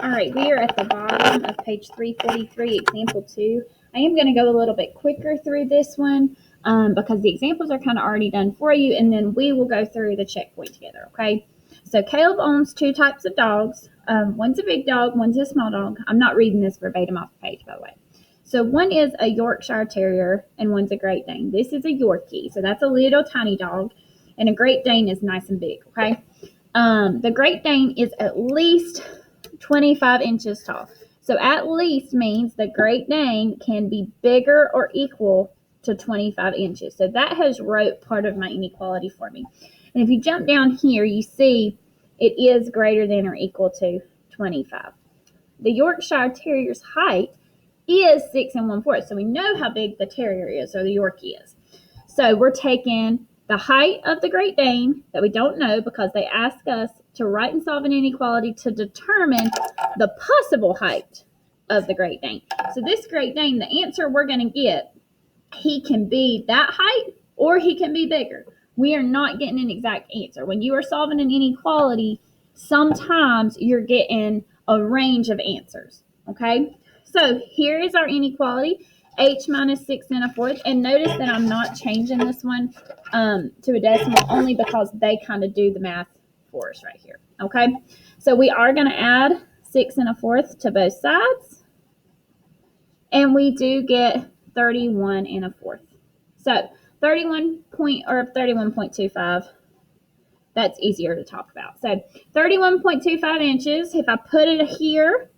All right, we are at the bottom of page 343, example 2. I am going to go a little bit quicker through this one because the examples are kind of already done for you, and then we will go through the checkpoint together, okay? So Caleb owns 2 types of dogs. One's a big dog, one's a small dog. I'm not reading this verbatim off the page, by the way. So one is a Yorkshire Terrier, and one's a Great Dane. This is a Yorkie, so that's a little tiny dog, and a Great Dane is nice and big, okay? The Great Dane is at least 25 inches tall. So at least means the Great Dane can be bigger or equal to 25 inches. So that has wrote part of my inequality for me. And if you jump down here, you see it is greater than or equal to 25. The Yorkshire Terrier's height is 6 1/4. So we know how big the Terrier is, or the Yorkie is. So we're taking the height of the Great Dane that we don't know because they ask us to write and solve an inequality to determine the possible height of the Great Dane. So this Great Dane, the answer we're going to get, he can be that height or he can be bigger. We are not getting an exact answer. When you are solving an inequality, sometimes you're getting a range of answers, okay? So here is our inequality, h minus 6 1/4. And notice that I'm not changing this one to a decimal only because they kind of do the math for us right here, okay? So we are going to add 6 1/4 to both sides, and we do get 31 1/4. So 31.25, that's easier to talk about. So 31.25 inches, if I put it here,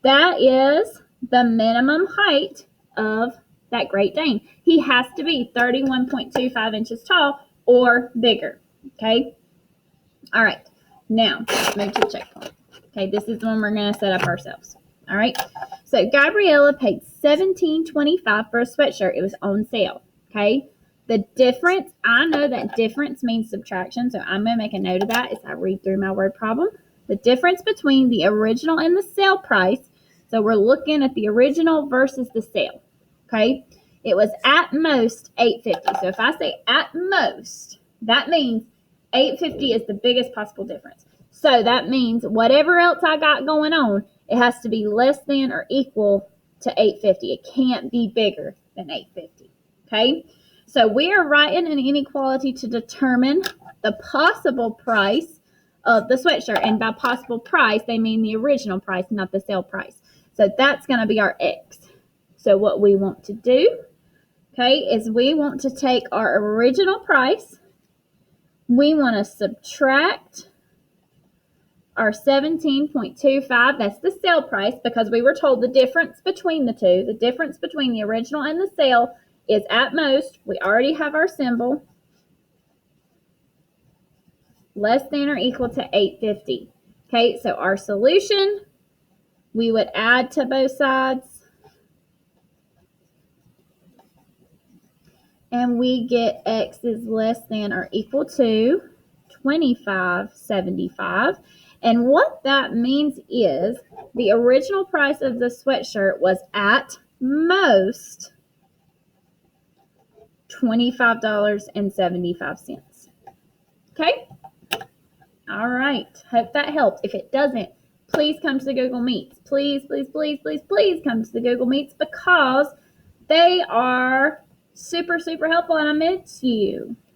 that is the minimum height of that Great Dane. He has to be 31.25 inches tall or bigger, okay? All right, now let's move to the checkpoint. Okay, this is the one we're going to set up ourselves. All right, so Gabriella paid $17.25 for a sweatshirt. It was on sale, okay? The difference, I know that difference means subtraction, so I'm going to make a note of that as I read through my word problem. The difference between the original and the sale price, so we're looking at the original versus the sale, okay? It was at most $8.50. So if I say at most, that means $8.50 is the biggest possible difference. So that means whatever else I got going on, it has to be less than or equal to $8.50. It can't be bigger than $8.50, okay? So we are writing an inequality to determine the possible price of the sweatshirt. And by possible price, they mean the original price, not the sale price. So that's going to be our x. So what we want to do, okay, is we want to take our original price. We want to subtract our 17.25. That's the sale price because we were told the difference between the two, the difference between the original and the sale is at most, we already have our symbol, less than or equal to $8.50. Okay, so our solution, we would add to both sides, and we get x is less than or equal to 25.75. And what that means is the original price of the sweatshirt was at most $25.75. Okay? All right. Hope that helped. If it doesn't, please come to the Google Meets. Please, please, please, please, please come to the Google Meets because they are super, super helpful and I miss you.